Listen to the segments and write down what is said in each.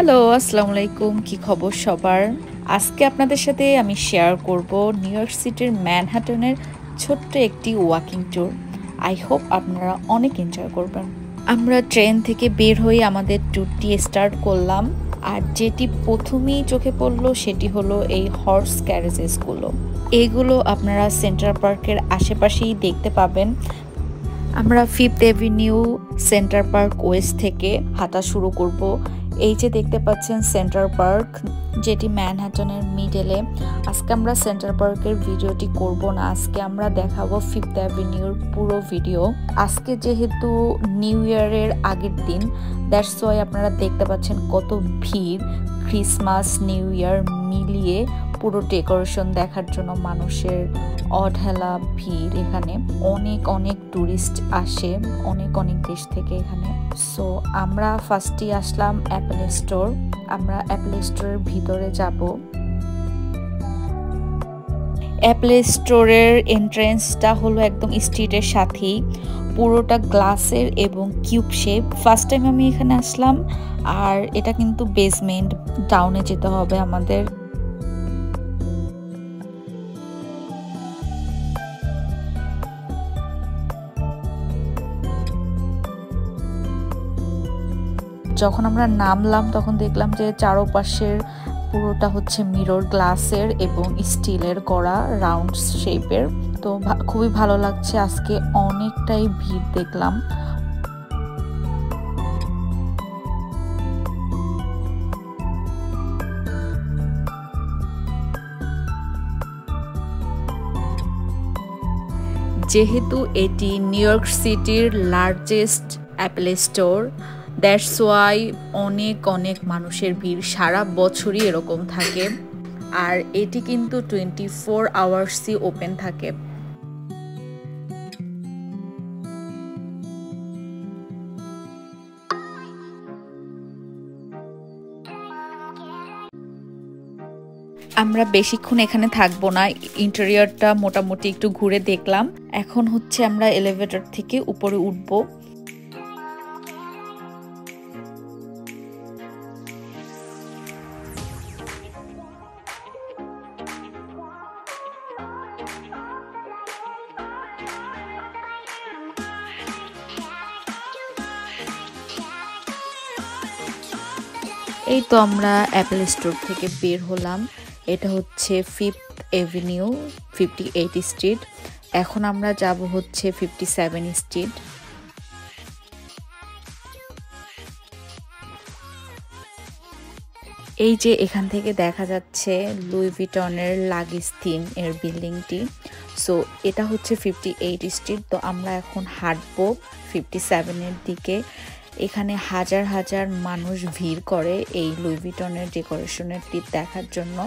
Hello, আসসালামু আলাইকুম। কি খবর সবার? আজকে আপনাদের সাথে আমি শেয়ার করব নিউ ইয়র্ক সিটির ম্যানহাটনের ছোট্ট একটি ওয়াকিং ট্যুর। আই হোপ আপনারা অনেক এনজয় করবেন। আমরা ট্রেন থেকে বের হয়ে আমাদের ট্যুরটি স্টার্ট করলাম। আর যেটি প্রথমেই চোখে পড়লো সেটি হলো এই হর্স ক্যারেজেসগুলো। এইগুলো আপনারা সেন্ট্রাল পার্কের আশেপাশেই দেখতে পাবেন। আমরা fifth Avenue central park West থেকে হাঁটা শুরু করব। এই যে দেখতে পাচ্ছেন সেন্ট্রাল পার্ক, যেটি ম্যানহাটনের মিডলে। আজকে আমরা সেন্ট্রাল পার্কের ভিডিওটি করব না, আজকে আমরা দেখাবো ফিফথ অ্যাভিনিউর পুরো ভিডিও। আজকে যেহেতু নিউ ইয়ারের আগের দিন, দ্যাটস ওয়াই আপনারা দেখতে পাচ্ছেন কত ভিড়। ক্রিসমাস নিউ ইয়ার মিলিয়ে পুরো ডেকোরেশন দেখার জন্য মানুষের অঢেলা ভিড়। এখানে অনেক অনেক টুরিস্ট আসে অনেক অনেক দেশ থেকে এখানে। সো আমরা ফার্স্টই আসলাম অ্যাপেল স্টোর। আমরা অ্যাপেল স্টোরের ভিতরে যাব। অ্যাপেল স্টোরের এন্ট্রেন্সটা হলো একদম স্ট্রিটের সাথেই, পুরোটা গ্লাসের এবং কিউব শেপ। ফার্স্ট টাইম আমি এখানে আসলাম। আর এটা কিন্তু বেসমেন্ট, ডাউনে যেতে হবে আমাদের। যখন আমরা নামলাম তখন দেখলাম যে চারপাশের পুরোটা হচ্ছে মিরর গ্লাসের এবং স্টিলের করা, রাউন্ড শেপের। তো খুবই ভালো লাগছে। আজকে অনেকটাই ভিড় দেখলাম। যেহেতু এটি নিউ ইয়র্ক সিটির largest Apple store, that's why অনেক অনেক মানুষের ভিড় সারা বছরই এরকম থাকে। আর এটি কিন্তু 24 আওয়ার্সই ওপেন থাকে। আমরা বেশিক্ষণ এখানে থাকবো না, ইন্টেরিয়রটা মোটামুটি একটু ঘুরে দেখলাম। এখন হচ্ছে আমরা এলিভেটর থেকে উপরে উঠবো। এই তো আমরা অ্যাপেল স্টোর থেকে বের হলাম। এটা হচ্ছে ফিফথ এভিনিউ 58 স্ট্রিট। এখন আমরা যাব হচ্ছে 57 স্ট্রিট। এই যে এখান থেকে দেখা যাচ্ছে লুই ভিটনের লাগেজ থিম এর বিল্ডিংটি। সো এটা হচ্ছে 58 স্ট্রিট। তো আমরা এখন হাঁটবো 57-এর দিকে। এখানে হাজার হাজার মানুষ ভিড় করে এই লুই ভিটনের ডেকোরেশনের টিপ দেখার জন্য।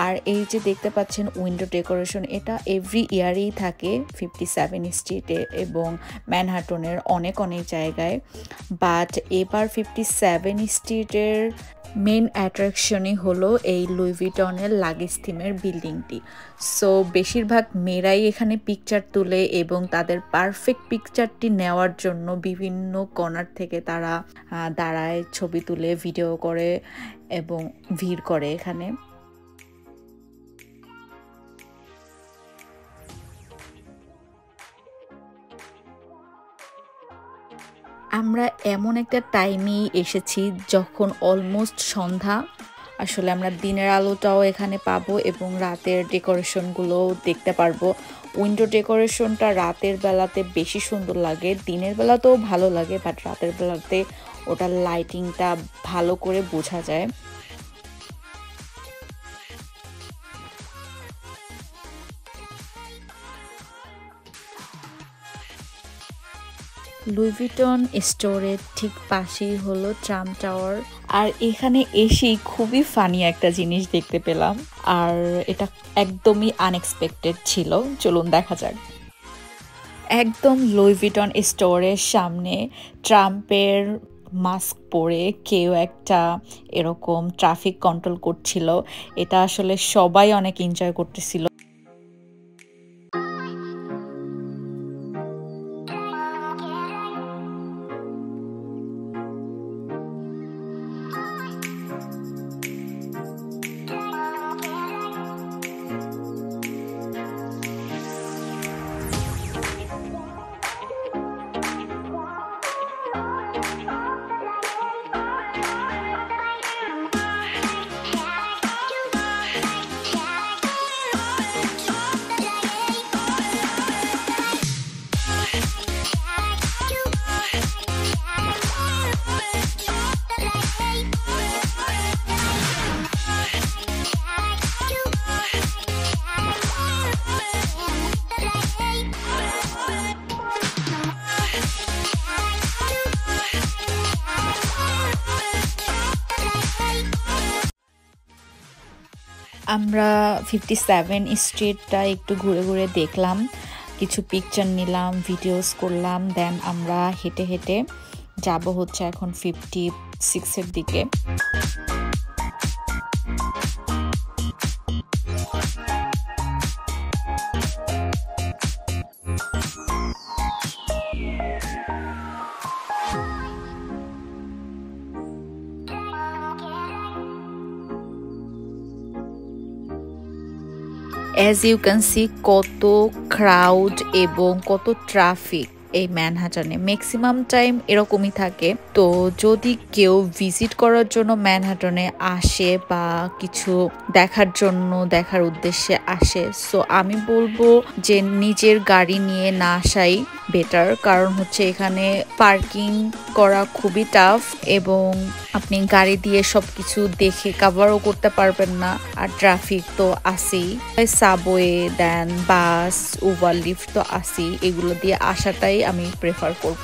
আর এই যে দেখতে পাচ্ছেন উইন্ডো ডেকোরেশন, এটা এভরি ইয়ারেই থাকে 57 স্ট্রিটে এবং ম্যানহাটনের অনেক অনেক জায়গায়। বাট এবার 57 স্ট্রিটের মেন অ্যাট্রাকশনই হলো এই লুই ভিটনের লাগেজ থিমের বিল্ডিংটি। সো বেশিরভাগ মেয়েরাই এখানে পিকচার তুলে এবং তাদের পারফেক্ট পিকচারটি নেওয়ার জন্য বিভিন্ন কর্নার থেকে তারা দাঁড়ায়, ছবি তুলে, ভিডিও করে এবং ভিড় করে এখানে। আমরা এমন একটা টাইমেই এসেছি যখন অলমোস্ট সন্ধ্যা। আসলে আমরা দিনের আলোটাও এখানে পাবো এবং রাতের ডেকোরেশনগুলোও দেখতে পারবো। উইন্ডো ডেকোরেশনটা রাতের বেলাতে বেশি সুন্দর লাগে, দিনের বেলাতেও ভালো লাগে, বাট রাতের বেলাতে ওটার লাইটিংটা ভালো করে বোঝা যায়। লুই ভিটন স্টোরের ঠিক পাশেই হলো ট্রাম টাওয়ার। আর এখানে এসেই খুবই ফানি একটা জিনিস দেখতে পেলাম, আর এটা একদমই আনএক্সপেক্টেড ছিল। চলুন দেখা যাক। একদম লুই ভিটন স্টোরের সামনে ট্রাম্পের মাস্ক পরে কেউ একটা এরকম ট্রাফিক কন্ট্রোল করছিল। এটা আসলে সবাই অনেক এনজয় করতেছিল। আমরা 57 স্ট্রিটটা একটু ঘুরে ঘুরে দেখলাম, কিছু পিকচার নিলাম, ভিডিওস করলাম, দেন আমরা হেঁটে হেঁটে যাব হচ্ছে এখন 56-এর দিকে। অ্যাজ ইউ ক্যান সি কত ক্রাউড এবং কত ট্রাফিক এই ম্যানহাটনে, ম্যাক্সিমাম টাইম এরকমই থাকে। তো যদি কেউ ভিজিট করার জন্য ম্যানহাটনে আসে বা কিছু দেখার উদ্দেশ্যে আসে, সো আমি বলবো যে নিজের গাড়ি নিয়ে না আসাই বেটার, কারণ হচ্ছে এখানে পার্কিং করা খুবই টাফ এবং আপনি গাড়ি দিয়ে সবকিছু দেখে কাভারও করতে পারবেন না, আর ট্রাফিক তো আছেই, সাবওয়ে দেন বাস উবার লিফট তো আছেই, এগুলো দিয়ে আসাটাই আমি প্রেফার করব।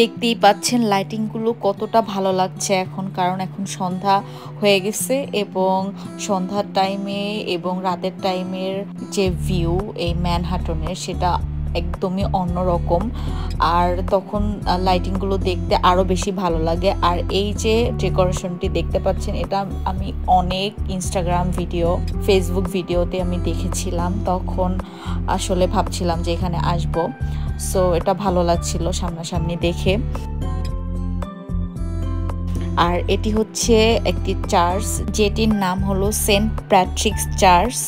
দেখতেই পাচ্ছেন লাইটিংগুলো কতটা ভালো লাগছে এখন, কারণ এখন সন্ধ্যা হয়ে গেছে এবং সন্ধ্যার টাইমে এবং রাতের টাইমের যে ভিউ এই ম্যানহাটনের সেটা একদমই অন্যরকম, আর তখন লাইটিংগুলো দেখতে আরও বেশি ভালো লাগে। আর এই যে ডেকোরেশনটি দেখতে পাচ্ছেন, এটা আমি অনেক ইনস্টাগ্রাম ভিডিও, ফেসবুক ভিডিওতে আমি দেখেছিলাম, তখন আসলে ভাবছিলাম যে এখানে আসবো, সো এটা ভালো লাগছিল সামনাসামনি দেখে। আর এটি হচ্ছে একটি চার্চ, যেটির নাম হলো সেন্ট প্যাট্রিকস চার্চ।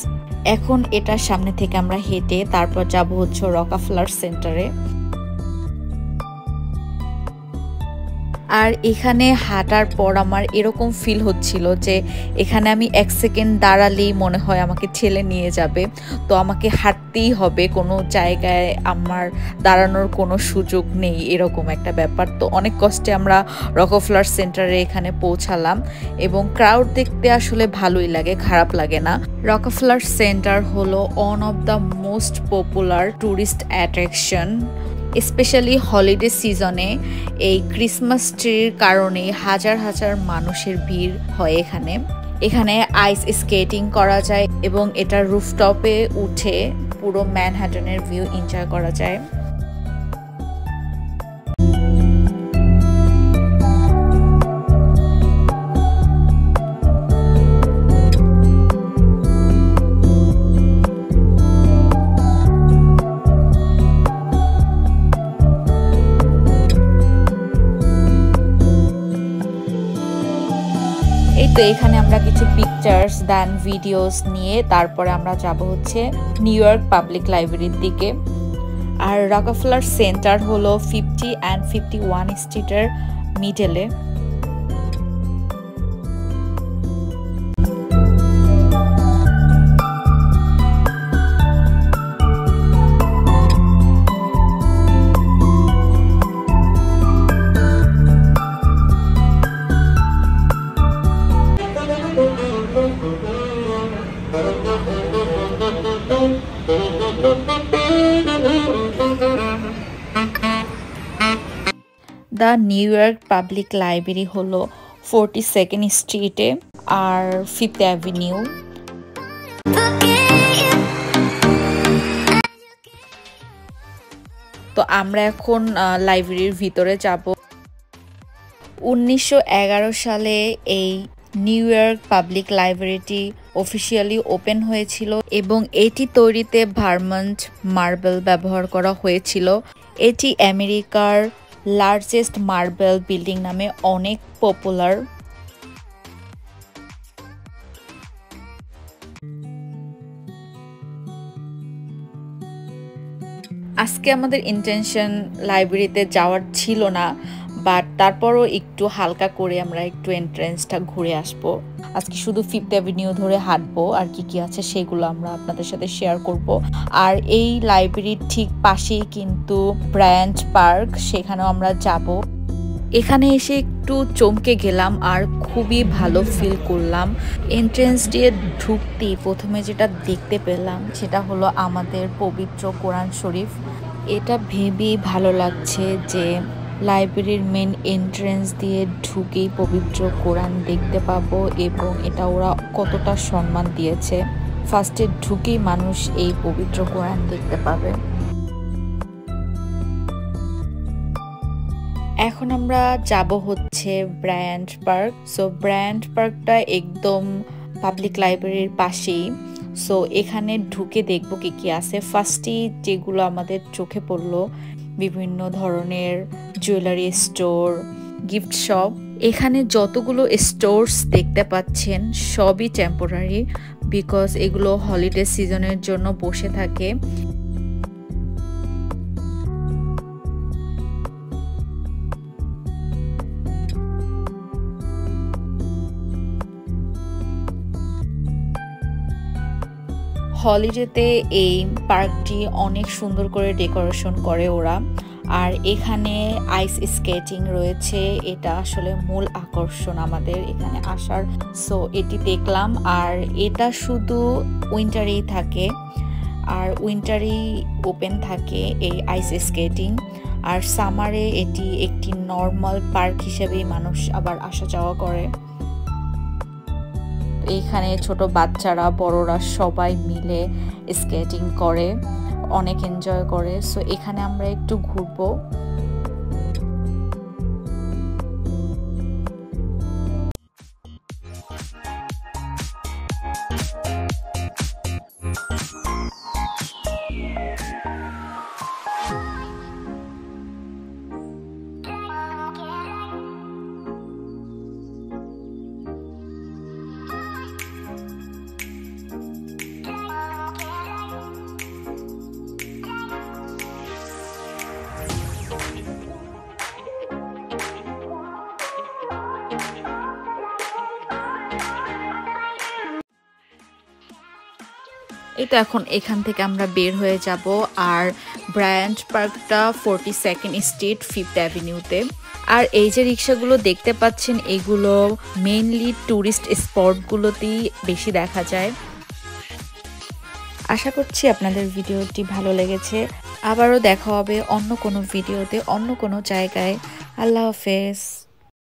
এখন এটার সামনে থেকে আমরা হেঁটে তারপর যাব হচ্ছে রকাফেলার সেন্টারে। আর এখানে হাঁটার পর আমার এরকম ফিল হচ্ছিল যে এখানে আমি 1 সেকেন্ড দাঁড়ালেই মনে হয় আমাকে ঠেলে নিয়ে যাবে, তো আমাকে হাঁটতেই হবে, কোনো জায়গায় আমার দাঁড়ানোর কোনো সুযোগ নেই, এরকম একটা ব্যাপার। তো অনেক কষ্টে আমরা রকফেলার সেন্টারে এখানে পৌঁছালাম এবং ক্রাউড দেখতে আসলে ভালোই লাগে, খারাপ লাগে না। রকফেলার সেন্টার হলো one of the most popular tourist attraction, specially holiday সিজনে। এই ক্রিসমাস ট্রির কারণে হাজার হাজার মানুষের ভিড় হয় এখানে। এখানে আইস স্কেটিং করা যায় এবং এটার রুফটপে উঠে পুরো ম্যানহাটনের ভিউ এনজয় করা যায়। তো এখানে আমরা কিছু পিকচার্স দেন ভিডিওস নিয়ে তারপরে আমরা যাব হচ্ছে নিউ ইয়র্ক পাবলিক লাইব্রেরির দিকে। আর রকফেলার সেন্টার হলো 50 and 51 স্ট্রিটের মিডলে। The New York Public Library হলো 42nd স্ট্রিটে আর 5th অ্যাভিনিউ। তো আমরা এখন লাইব্রেরির ভিতরে যাব। 1911 সালে এই নিউ ইয়র্ক পাবলিক লাইব্রেরিটি অফিসিয়ালি ওপেন হয়েছিল এবং এটি তৈরিতে ভার্মন্ট মার্বেল ব্যবহার করা হয়েছিল। এটি আমেরিকার লার্জেস্ট মার্বেল বিল্ডিং নামে অনেক পপুলার। আজকে আমাদের ইন্টেনশন লাইব্রেরিতে যাওয়ার ছিল না, বাট তারপরও একটু হালকা করে আমরা একটু এন্ট্রেন্সটা ঘুরে আসবো। আজকে শুধু 5th অ্যাভিনিউ ধরে হাঁটবো, আর কি কি আছে সেগুলো আমরা আপনাদের সাথে শেয়ার করব। আর এই লাইব্রেরির ঠিক পাশেই কিন্তু ব্রায়ান্ট পার্ক, সেখানেও আমরা যাব। এখানে এসে একটু চমকে গেলাম আর খুবই ভালো ফিল করলাম। এন্ট্রেন্স দিয়ে ঢুকতেই প্রথমে যেটা দেখতে পেলাম সেটা হলো আমাদের পবিত্র কোরআন শরীফ। এটা ভেবেই ভালো লাগছে যে লাইব্রেরির মেন এন্ট্রেন্স দিয়ে ঢুকেই পবিত্র কোরআন দেখতে পাবো, এবং এটা ওরা কতটা সম্মান দিয়েছে। ফার্স্টে ঢুকেই মানুষ এই পবিত্র কোরআন দেখতে পাবে। এখন আমরা যাব হচ্ছে ব্রায়ান্ট পার্ক। সো ব্রায়ান্ট পার্কটা একদম পাবলিক লাইব্রেরির পাশেই। সো এখানে ঢুকে দেখব কি কি আছে। ফার্স্টেই যেগুলো আমাদের চোখে পড়লো, বিভিন্ন ধরনের জুয়েলারি স্টোর, গিফট শপ। এখানে যতগুলো স্টোরস দেখতে পাচ্ছেন সবই টেম্পোরারি, বিকজ এগুলো হলিডে সিজনের জন্য বসে থাকে। হলিডেতে এই পার্কটি অনেক সুন্দর করে ডেকোরেশন করে ওরা। আর এখানে আইস স্কেটিং রয়েছে, এটা আসলে মূল আকর্ষণ আমাদের এখানে আসার। সো এটি দেখলাম, আর এটা শুধু উইন্টারেই থাকে, আর উইন্টারেই ওপেন থাকে এই আইস স্কেটিং। আর সামারে এটি একটি নর্মাল পার্ক হিসেবেই মানুষ আবার আসা যাওয়া করে। এইখানে ছোট বাচ্চারা বড়রা সবাই মিলে স্কেটিং করে, অনেক এনজয় করে। সো এখানে আমরা একটু ঘুরবো। এই তো এখন এখান থেকে আমরা বের হয়ে যাব। আর ব্রায়ান্ট পার্কটা 42nd স্ট্রিট 5th অ্যাভিনিউতে। আর এই যে রিক্সাগুলো দেখতে পাচ্ছেন, এগুলো মেইনলি ট্যুরিস্ট স্পটগুলোতেই বেশি দেখা যায়। আশা করছি আপনাদের ভিডিওটি ভালো লেগেছে। আবারও দেখা হবে অন্য কোনো ভিডিওতে, অন্য কোনো জায়গায়। আল্লাহ হাফেজ।